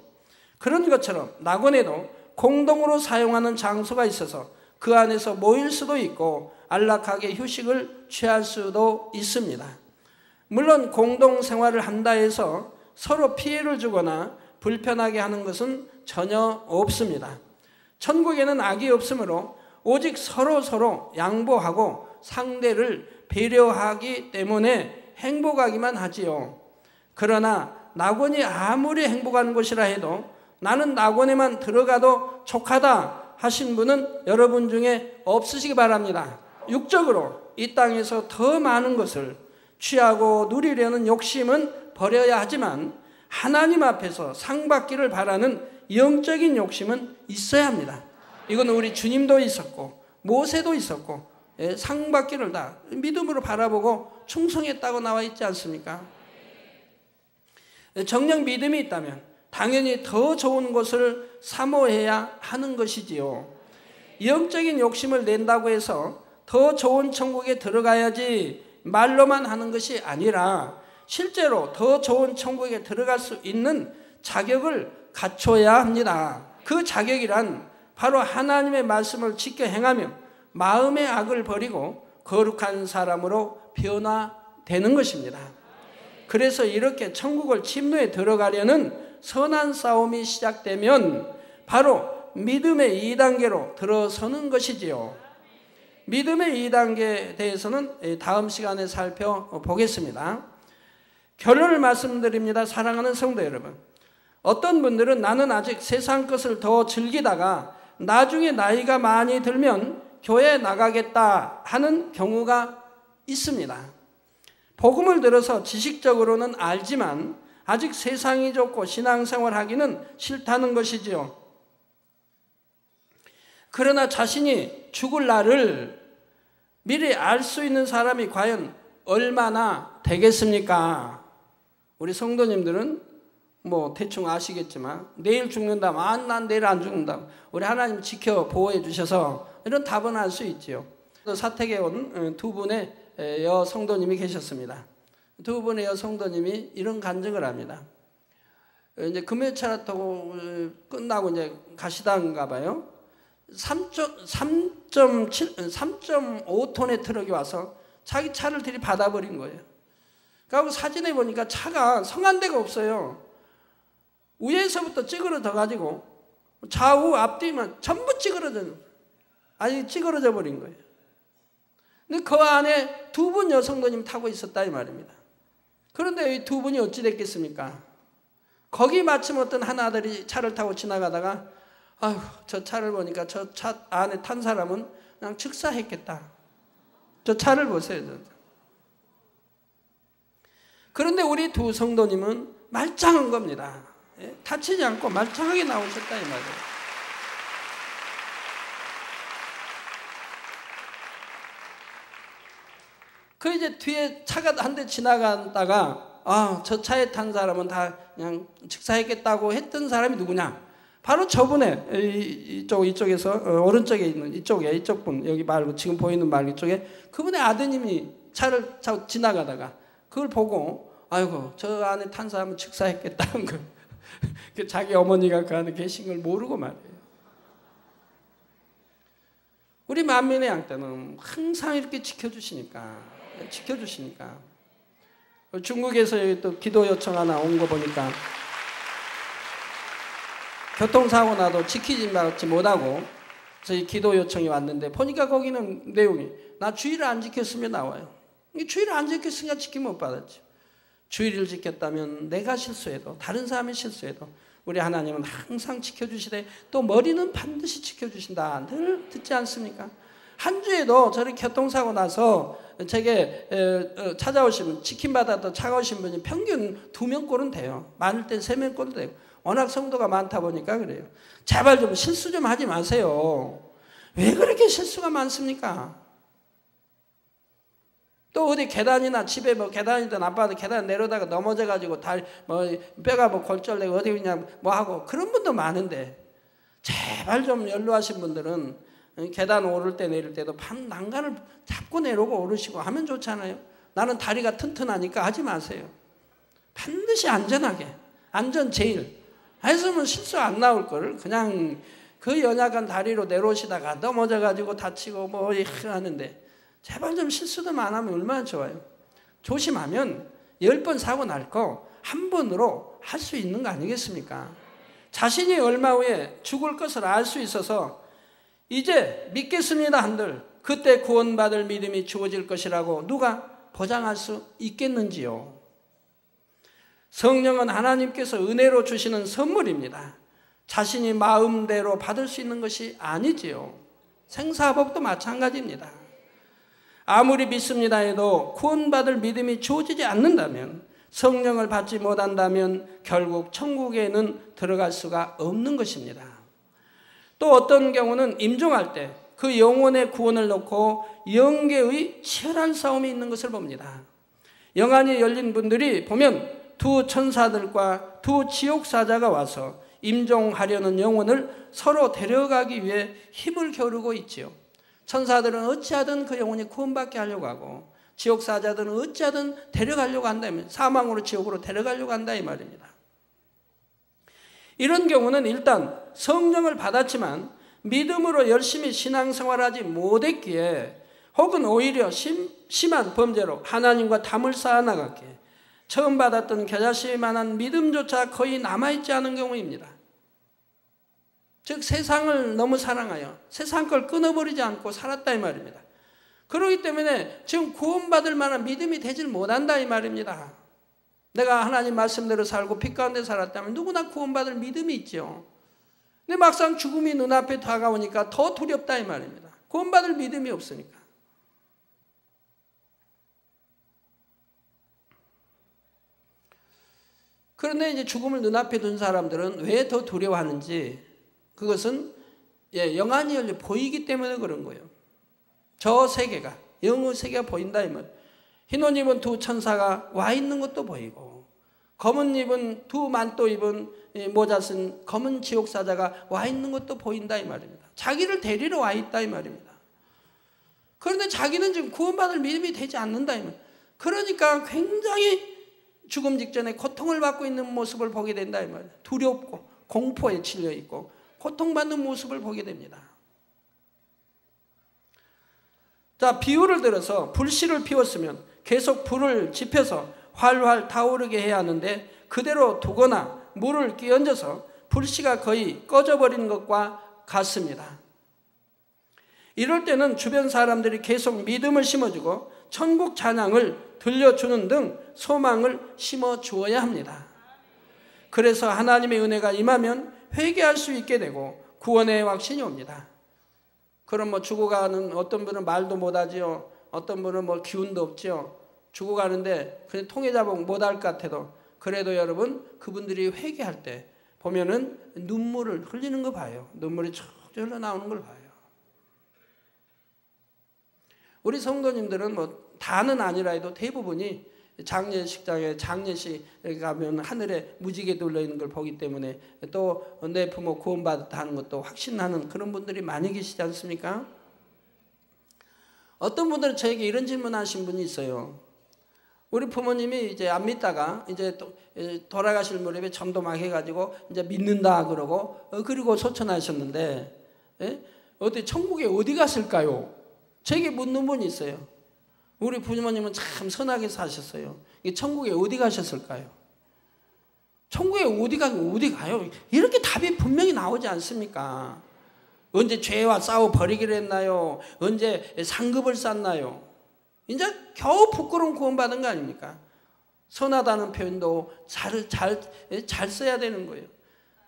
그런 것처럼 낙원에도 공동으로 사용하는 장소가 있어서 그 안에서 모일 수도 있고 안락하게 휴식을 취할 수도 있습니다. 물론 공동생활을 한다 해서 서로 피해를 주거나 불편하게 하는 것은 전혀 없습니다. 천국에는 악이 없으므로 오직 서로 양보하고 상대를 배려하기 때문에 행복하기만 하지요. 그러나 낙원이 아무리 행복한 곳이라 해도 나는 낙원에만 들어가도 족하다 하신 분은 여러분 중에 없으시기 바랍니다. 육적으로 이 땅에서 더 많은 것을 취하고 누리려는 욕심은 버려야 하지만 하나님 앞에서 상 받기를 바라는 영적인 욕심은 있어야 합니다. 이건 우리 주님도 있었고 모세도 있었고 상 받기를 다 믿음으로 바라보고 충성했다고 나와 있지 않습니까? 정녕 믿음이 있다면 당연히 더 좋은 곳을 사모해야 하는 것이지요. 영적인 욕심을 낸다고 해서 더 좋은 천국에 들어가야지 말로만 하는 것이 아니라 실제로 더 좋은 천국에 들어갈 수 있는 자격을 갖춰야 합니다. 그 자격이란 바로 하나님의 말씀을 지켜 행하며 마음의 악을 버리고 거룩한 사람으로 변화되는 것입니다. 그래서 이렇게 천국을 침노에 들어가려는 선한 싸움이 시작되면 바로 믿음의 2단계로 들어서는 것이지요. 믿음의 2단계에 대해서는 다음 시간에 살펴보겠습니다. 결론을 말씀드립니다. 사랑하는 성도 여러분, 어떤 분들은 나는 아직 세상 것을 더 즐기다가 나중에 나이가 많이 들면 교회에 나가겠다 하는 경우가 있습니다. 복음을 들어서 지식적으로는 알지만 아직 세상이 좋고 신앙생활 하기는 싫다는 것이지요. 그러나 자신이 죽을 날을 미리 알 수 있는 사람이 과연 얼마나 되겠습니까? 우리 성도님들은 뭐 대충 아시겠지만 내일 죽는다, 난 내일 안 죽는다, 우리 하나님 지켜 보호해 주셔서 이런 답은 알 수 있지요. 사택에 온 두 분의 여성도님이 계셨습니다. 두 분의 여성도님이 이런 간증을 합니다. 이제 금요차를 타고 끝나고 이제 가시다가 봐요. 3.5톤의 트럭이 와서 자기 차를 들이받아버린 거예요. 그리고 사진에 보니까 차가 성한대가 없어요. 위에서부터 찌그러져 가지고 좌우 앞뒤만 전부 찌그러져 버린 거예요. 근데 그 안에 두 분 여성도님 타고 있었다 이 말입니다. 그런데 이 두 분이 어찌 됐겠습니까? 거기 마침 어떤 한 아들이 차를 타고 지나가다가 아휴, 저 차를 보니까 저 차 안에 탄 사람은 그냥 즉사했겠다. 저 차를 보세요. 그런데 우리 두 성도님은 말짱한 겁니다. 예? 다치지 않고 말짱하게 나오셨다 이 말이에요. 그 이제 뒤에 차가 한 대 지나가다가 저 차에 탄 사람은 다 그냥 즉사했겠다고 했던 사람이 누구냐? 바로 저분의 이쪽에서 오른쪽에 있는 이쪽 분 여기 말고 지금 보이는 말 이쪽에 그분의 아드님이 차를 지나가다가 그걸 보고 아이고 저 안에 탄 사람은 즉사했겠다는 거. 자기 어머니가 그 안에 계신 걸 모르고 말이에요. 우리 만민의 양 때는 항상 이렇게 지켜주시니까 중국에서 여기 또 기도 요청 하나 온 거 보니까 교통사고 나도 지키지 못하고 저희 기도 요청이 왔는데 보니까 거기는 내용이 나 주의를 안 지켰으면 나와요. 주의를 안 지켰으니까 지킴 못 받았죠. 주의를 지켰다면 내가 실수해도 다른 사람이 실수해도 우리 하나님은 항상 지켜주시되 또 머리는 반드시 지켜주신다. 늘 듣지 않습니까? 한 주에도 저를 교통사고 나서 제게 찾아오신 분, 치킨받아도 차가우신 분이 평균 2명꼴은 돼요. 많을 땐 3명꼴은 돼요. 워낙 성도가 많다 보니까 그래요. 제발 좀 실수 좀 하지 마세요. 왜 그렇게 실수가 많습니까? 또 어디 계단이나 집에 계단이든 아파도 계단 내려다가 넘어져가지고 뼈가 골절되고 어디 그냥 하고 그런 분도 많은데 제발 좀 연로하신 분들은 계단 오를 때 내릴 때도 난간을 잡고 내려오고 오르시고 하면 좋잖아요. 나는 다리가 튼튼하니까 하지 마세요. 반드시 안전하게 안전 제일 했으면 실수 안 나올 거를 그냥 그 연약한 다리로 내려오시다가 넘어져가지고 다치고 하는데 제발 좀 실수도 안 하면 얼마나 좋아요. 조심하면 10번 사고 날 거 한 번으로 할 수 있는 거 아니겠습니까? 자신이 얼마 후에 죽을 것을 알 수 있어서 이제 믿겠습니다 한들 그때 구원받을 믿음이 주어질 것이라고 누가 보장할 수 있겠는지요? 성령은 하나님께서 은혜로 주시는 선물입니다. 자신이 마음대로 받을 수 있는 것이 아니지요. 생사복도 마찬가지입니다. 아무리 믿습니다 해도 구원받을 믿음이 주어지지 않는다면 성령을 받지 못한다면 결국 천국에는 들어갈 수가 없는 것입니다. 또 어떤 경우는 임종할 때 그 영혼의 구원을 놓고 영계의 치열한 싸움이 있는 것을 봅니다. 영안이 열린 분들이 보면 두 천사들과 두 지옥사자가 와서 임종하려는 영혼을 서로 데려가기 위해 힘을 겨루고 있지요. 천사들은 어찌하든 그 영혼이 구원받게 하려고 하고 지옥사자들은 어찌하든 데려가려고 한다면 사망으로 지옥으로 데려가려고 한다 이 말입니다. 이런 경우는 일단 성령을 받았지만 믿음으로 열심히 신앙생활하지 못했기에 혹은 오히려 심한 범죄로 하나님과 담을 쌓아나갔기에 처음 받았던 겨자씨만한 믿음조차 거의 남아있지 않은 경우입니다. 즉 세상을 너무 사랑하여 세상 걸 끊어버리지 않고 살았다 이 말입니다. 그렇기 때문에 지금 구원받을 만한 믿음이 되질 못한다 이 말입니다. 내가 하나님 말씀대로 살고 빛 가운데 살았다면 누구나 구원받을 믿음이 있죠. 근데 막상 죽음이 눈앞에 다가오니까 더 두렵다 이 말입니다. 구원받을 믿음이 없으니까. 그런데 이제 죽음을 눈앞에 둔 사람들은 왜 더 두려워하는지 그것은 영안이 열려 보이기 때문에 그런 거예요. 저 세계가 영의 세계가 보인다 이 말. 흰 옷 입은 두 천사가 와 있는 것도 보이고 검은 입은 두 만도 입은 모자 쓴 검은 지옥사자가 와 있는 것도 보인다 이 말입니다. 자기를 데리러 와 있다 이 말입니다. 그런데 자기는 지금 구원받을 믿음이 되지 않는다 이 말. 그러니까 굉장히 죽음 직전에 고통을 받고 있는 모습을 보게 된다 이 말이에요. 두렵고 공포에 질려 있고 고통받는 모습을 보게 됩니다. 자, 비유를 들어서 불씨를 피웠으면 계속 불을 지펴서 활활 타오르게 해야 하는데 그대로 두거나 물을 끼얹어서 불씨가 거의 꺼져버리는 것과 같습니다. 이럴 때는 주변 사람들이 계속 믿음을 심어주고 천국 찬양을 들려주는 등 소망을 심어주어야 합니다. 그래서 하나님의 은혜가 임하면 회개할 수 있게 되고 구원의 확신이 옵니다. 그럼 뭐 죽어가는 어떤 분은 말도 못하지요. 어떤 분은 뭐 기운도 없지요. 죽어가는데 그냥 통해자복 못할 것 같아도 그래도 여러분 그분들이 회개할 때 보면은 눈물을 흘리는 거 봐요. 눈물이 쭉 흘러나오는 걸 봐요. 우리 성도님들은 뭐 다는 아니라도 대부분이 장례식장에 장례식에 가면 하늘에 무지개 둘러 있는 걸 보기 때문에 또 내 부모 구원받았다 하는 것도 확신하는 그런 분들이 많이 계시지 않습니까? 어떤 분들은 저에게 이런 질문하신 분이 있어요. 우리 부모님이 이제 안 믿다가 이제 돌아가실 무렵에 전도 막 해가지고 이제 믿는다 그러고 그리고 소천하셨는데 어디 천국에 어디 갔을까요? 저에게 묻는 분이 있어요. 우리 부모님은 참 선하게 사셨어요. 천국에 어디 가셨을까요? 천국에 어디 가요? 이렇게 답이 분명히 나오지 않습니까? 언제 죄와 싸워 버리기로 했나요? 언제 상급을 쌓나요? 이제 겨우 부끄러운 구원받은 거 아닙니까? 선하다는 표현도 잘 써야 되는 거예요.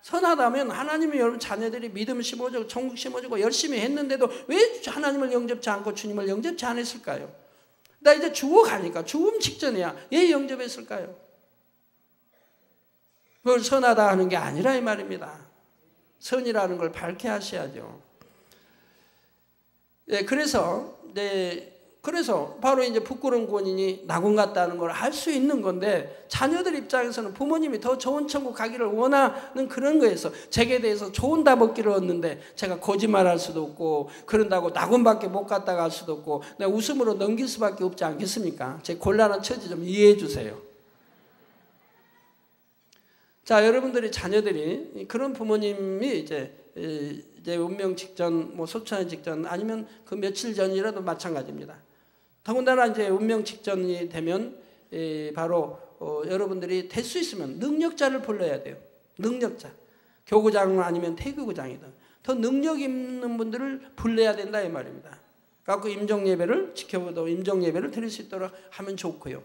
선하다면 하나님이 여러분 자녀들이 믿음 심어주고 천국 심어주고 열심히 했는데도 왜 하나님을 영접치 않고 주님을 영접치 않았을까요? 나 이제 죽어가니까 죽음 직전이야. 왜 영접했을까요? 그걸 선하다 하는 게 아니라 이 말입니다. 선이라는 걸 밝게 하셔야죠. 네, 그래서 바로 이제 부끄러운 구원이니 낙원 같다는 걸 알 수 있는 건데 자녀들 입장에서는 부모님이 더 좋은 천국 가기를 원하는 그런 거에서 제게 대해서 좋은 답 얻기를 얻는데 제가 거짓말할 수도 없고 그런다고 낙원밖에 못 갔다 갈 수도 없고 내가 웃음으로 넘길 수밖에 없지 않겠습니까? 제 곤란한 처지 좀 이해해 주세요. 자, 여러분들이 자녀들이 그런 부모님이 이제 운명 직전, 뭐 소천하기 직전 아니면 그 며칠 전이라도 마찬가지입니다. 더군다나 이제 운명 직전이 되면 바로 여러분들이 될 수 있으면 능력자를 불러야 돼요. 능력자. 교구장 아니면 태교구장이든 더 능력 있는 분들을 불러야 된다 이 말입니다. 그래서 임종예배를 지켜보도 임종예배를 드릴 수 있도록 하면 좋고요.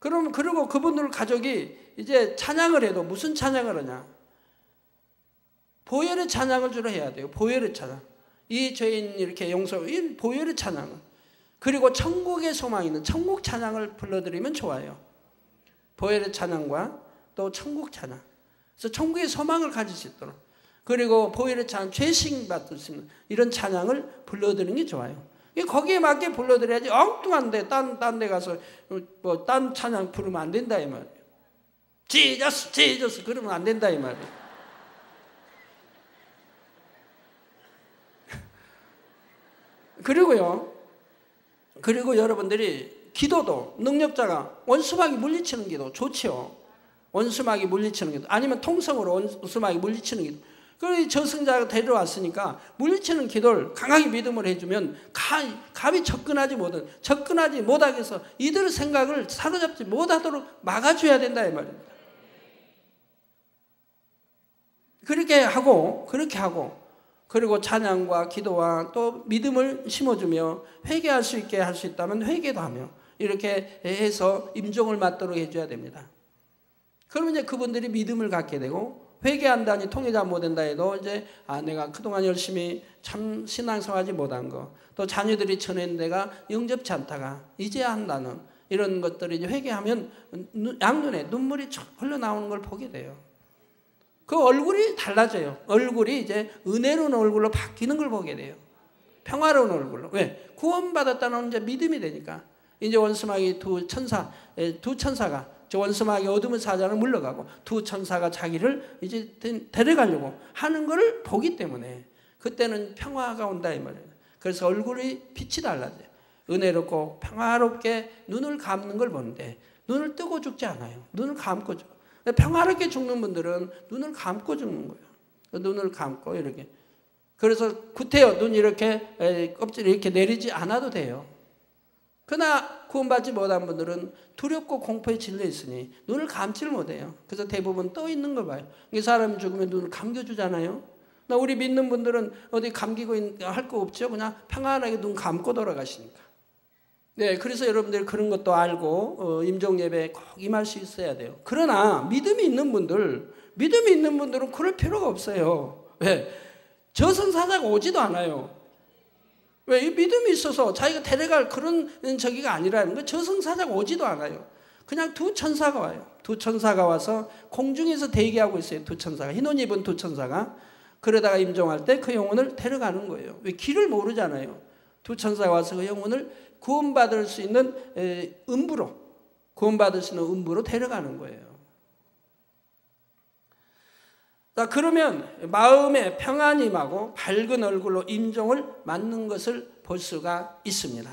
그리고 그분들 가족이 이제 찬양을 해도 무슨 찬양을 하냐? 보혈의 찬양을 주로 해야 돼요. 보혈의 찬양. 이 죄인 이렇게 이 보혈의 찬양을. 그리고 천국의 소망이 있는 천국 찬양을 불러드리면 좋아요. 보혈의 찬양과 또 천국 찬양. 그래서 천국의 소망을 가질 수 있도록. 그리고 보혈의 찬양, 죄식 받을 수 있는 이런 찬양을 불러드리는 게 좋아요. 거기에 맞게 불러드려야지 엉뚱한데 딴 데 가서 뭐 딴 찬양 부르면 안 된다 이 말이에요. 지저스 그러면 안 된다 이 말이에요. 그리고 여러분들이 기도도 능력자가 원수마귀 물리치는 기도 좋지요. 원수마귀 물리치는 기도 아니면 통성으로 원수마귀 물리치는 기도. 그리고 저승자가 데려왔으니까 물리치는 기도를 강하게 믿음을 해주면 감히 접근하지 못하게 해서 이들의 생각을 사로잡지 못하도록 막아줘야 된다 이 말입니다. 그렇게 하고 그리고 찬양과 기도와 또 믿음을 심어주며 회개할 수 있게 할 수 있다면 회개도 하며 이렇게 해서 임종을 맞도록 해줘야 됩니다. 그러면 이제 그분들이 믿음을 갖게 되고 회개한다니 통해자 못 된다 해도 이제 내가 그동안 열심히 참 신앙생활하지 못한 거 또 자녀들이 전했는 데가 영접치 않다가 이제야 한다는 이런 것들이 이제 회개하면 양눈에 눈물이 쫙 흘러나오는 걸 보게 돼요. 그 얼굴이 달라져요. 얼굴이 이제 은혜로운 얼굴로 바뀌는 걸 보게 돼요. 평화로운 얼굴로. 왜? 구원받았다는 이제 믿음이 되니까. 이제 원수마귀 두 천사가 저 원수마귀 어둠의 사자를 물러가고 두 천사가 자기를 이제 데려가려고 하는 걸 보기 때문에 그때는 평화가 온다 이 말이에요. 그래서 얼굴이 빛이 달라져요. 은혜롭고 평화롭게 눈을 감는 걸 보는데 눈을 뜨고 죽지 않아요. 눈을 감고 죽어요. 평화롭게 죽는 분들은 눈을 감고 죽는 거예요. 눈을 감고 이렇게 그래서 구태여 눈 이렇게 껍질 이렇게 내리지 않아도 돼요. 그러나 구원받지 못한 분들은 두렵고 공포에 질려 있으니 눈을 감지를 못해요. 그래서 대부분 떠 있는 걸 봐요. 사람이 죽으면 눈을 감겨주잖아요. 우리 믿는 분들은 어디 감기고 할 거 없죠. 그냥 평안하게 눈 감고 돌아가시니까. 네, 그래서 여러분들이 그런 것도 알고 임종 예배에 꼭 임할 수 있어야 돼요. 그러나 믿음이 있는 분들은 그럴 필요가 없어요. 왜? 저승사자가 오지도 않아요. 왜? 이 믿음이 있어서 자기가 데려갈 그런 저기가 아니라는 거. 저승사자가 오지도 않아요. 그냥 두 천사가 와요. 두 천사가 와서 공중에서 대기하고 있어요. 두 천사가. 흰 옷 입은 두 천사가. 그러다가 임종할 때 그 영혼을 데려가는 거예요. 왜? 길을 모르잖아요. 두 천사가 와서 그 영혼을 구원받을 수 있는 음부로 데려가는 거예요. 자, 그러면 마음에 평안이 임하고 밝은 얼굴로 임종을 맞는 것을 볼 수가 있습니다.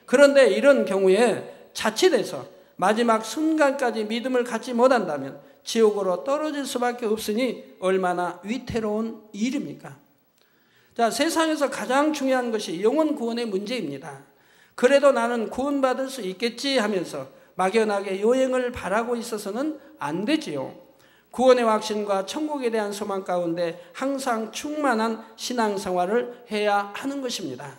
그런데 이런 경우에 자칫해서 마지막 순간까지 믿음을 갖지 못한다면 지옥으로 떨어질 수밖에 없으니 얼마나 위태로운 일입니까? 자, 세상에서 가장 중요한 것이 영혼 구원의 문제입니다. 그래도 나는 구원받을 수 있겠지 하면서 막연하게 요행을 바라고 있어서는 안 되지요. 구원의 확신과 천국에 대한 소망 가운데 항상 충만한 신앙생활을 해야 하는 것입니다.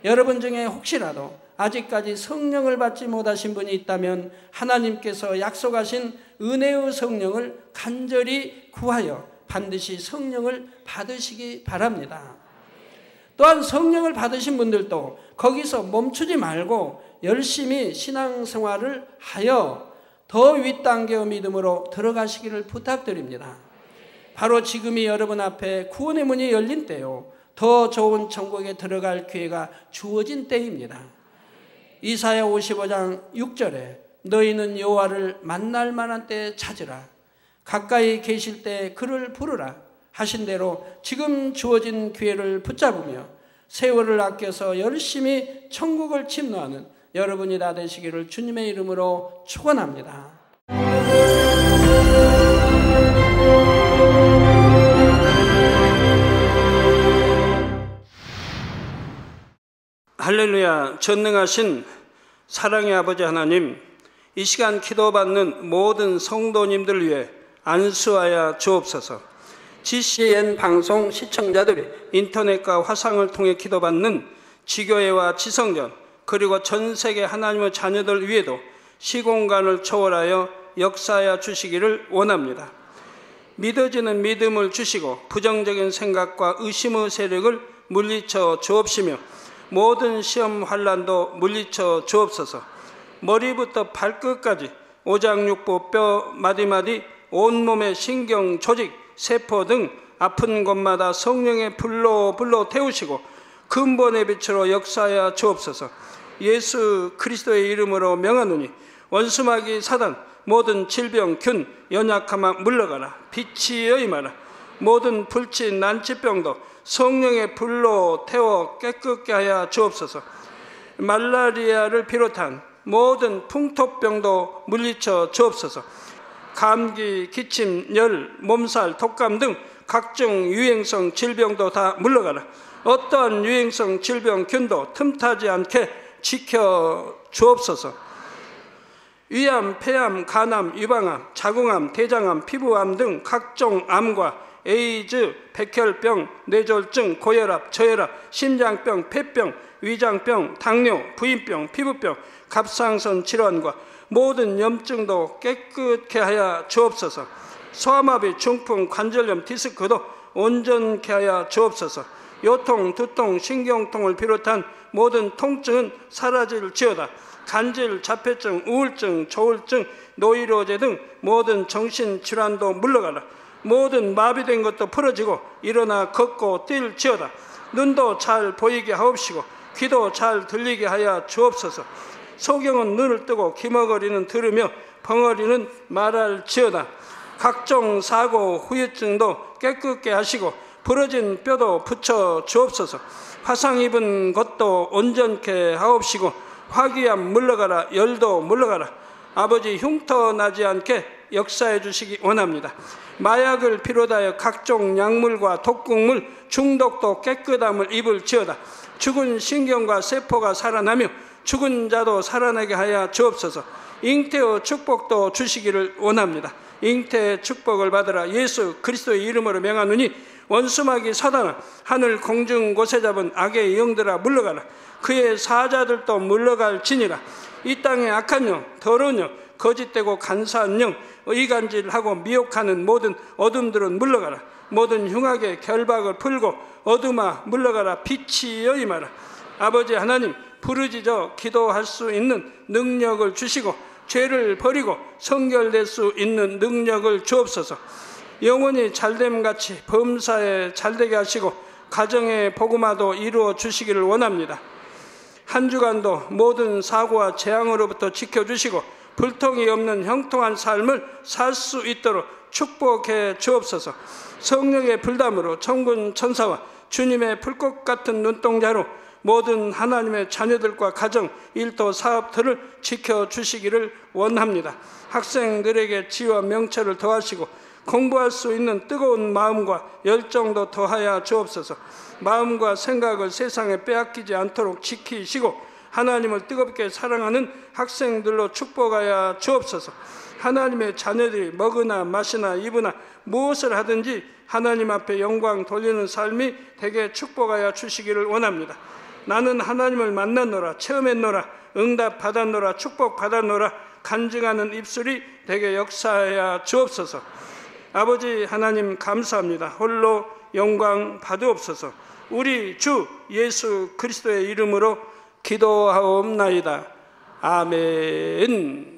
여러분 중에 혹시라도 아직까지 성령을 받지 못하신 분이 있다면 하나님께서 약속하신 은혜의 성령을 간절히 구하여 반드시 성령을 받으시기 바랍니다. 또한 성령을 받으신 분들도 거기서 멈추지 말고 열심히 신앙생활을 하여 더 윗단계의 믿음으로 들어가시기를 부탁드립니다. 바로 지금이 여러분 앞에 구원의 문이 열린 때요, 더 좋은 천국에 들어갈 기회가 주어진 때입니다. 이사야 55장 6절에 너희는 여호와를 만날 만한 때에 찾으라, 가까이 계실 때 그를 부르라 하신 대로 지금 주어진 기회를 붙잡으며 세월을 아껴서 열심히 천국을 침노하는 여러분이 다 되시기를 주님의 이름으로 축원합니다. 할렐루야. 전능하신 사랑의 아버지 하나님, 이 시간 기도받는 모든 성도님들 위해 안수하여 주옵소서. GCN 방송 시청자들이 인터넷과 화상을 통해 기도받는 지교회와 지성전, 그리고 전 세계 하나님의 자녀들 위에도 시공간을 초월하여 역사하여 주시기를 원합니다. 믿어지는 믿음을 주시고 부정적인 생각과 의심의 세력을 물리쳐 주옵시며 모든 시험 환난도 물리쳐 주옵소서. 머리부터 발끝까지 오장육부 뼈 마디마디 온몸의 신경 조직 세포 등 아픈 곳마다 성령의 불로 태우시고 근본의 빛으로 역사하여 주옵소서. 예수 그리스도의 이름으로 명하노니 원수마귀 사단 모든 질병 균 연약함아 물러가라. 빛이 임하라. 모든 불친 난치병도 성령의 불로 태워 깨끗게 하여 주옵소서. 말라리아를 비롯한 모든 풍토병도 물리쳐 주옵소서. 감기, 기침, 열, 몸살, 독감 등 각종 유행성 질병도 다 물러가라. 어떠한 유행성 질병 균도 틈타지 않게 지켜 주옵소서. 위암, 폐암, 간암, 유방암, 자궁암, 대장암, 피부암 등 각종 암과 에이즈, 백혈병, 뇌졸중, 고혈압, 저혈압, 심장병, 폐병, 위장병, 당뇨, 부인병, 피부병, 갑상선 질환과 모든 염증도 깨끗게 하여 주옵소서. 소아마비, 중풍, 관절염, 디스크도 온전케 하여 주옵소서. 요통, 두통, 신경통을 비롯한 모든 통증은 사라질지어다. 간질, 자폐증, 우울증, 조울증, 노이로제 등 모든 정신질환도 물러가라. 모든 마비된 것도 풀어지고 일어나 걷고 뛸지어다. 눈도 잘 보이게 하옵시고 귀도 잘 들리게 하여 주옵소서. 소경은 눈을 뜨고 기머거리는 들으며 벙어리는 말할지어다. 각종 사고, 후유증도 깨끗게 하시고 부러진 뼈도 붙여 주옵소서. 화상 입은 것도 온전케 하옵시고 화기암 물러가라. 열도 물러가라. 아버지 흉터 나지 않게 역사해 주시기 원합니다. 마약을 비롯하여 각종 약물과 독극물, 중독도 깨끗함을 입을지어다. 죽은 신경과 세포가 살아나며 죽은 자도 살아나게 하여 주옵소서. 잉태의 축복도 주시기를 원합니다. 잉태의 축복을 받으라. 예수 그리스도의 이름으로 명하노니 원수마귀 사단아, 하늘 공중 곳에 잡은 악의 영들아 물러가라. 그의 사자들도 물러갈지니라. 이 땅의 악한 영, 더러운 영, 거짓되고 간사한 영, 의간질하고 미혹하는 모든 어둠들은 물러가라. 모든 흉악의 결박을 풀고 어둠아 물러가라. 빛이여 임하라. 아버지 하나님, 부르짖어 기도할 수 있는 능력을 주시고 죄를 버리고 성결될 수 있는 능력을 주옵소서. 영혼이 잘됨같이 범사에 잘되게 하시고 가정의 복음화도 이루어 주시기를 원합니다. 한 주간도 모든 사고와 재앙으로부터 지켜주시고 불통이 없는 형통한 삶을 살 수 있도록 축복해 주옵소서. 성령의 불담으로 천군 천사와 주님의 불꽃 같은 눈동자로 모든 하나님의 자녀들과 가정, 일도, 사업들을 지켜주시기를 원합니다. 학생들에게 지혜와 명철을 더하시고 공부할 수 있는 뜨거운 마음과 열정도 더하여 주옵소서. 마음과 생각을 세상에 빼앗기지 않도록 지키시고 하나님을 뜨겁게 사랑하는 학생들로 축복하여 주옵소서. 하나님의 자녀들이 먹으나 마시나 입으나 무엇을 하든지 하나님 앞에 영광 돌리는 삶이 되게 축복하여 주시기를 원합니다. 나는 하나님을 만났노라, 체험했노라, 응답 받았노라, 축복 받았노라 간증하는 입술이 되게 역사하여 주옵소서. 아버지 하나님 감사합니다. 홀로 영광 받으옵소서. 우리 주 예수 그리스도의 이름으로 기도하옵나이다. 아멘.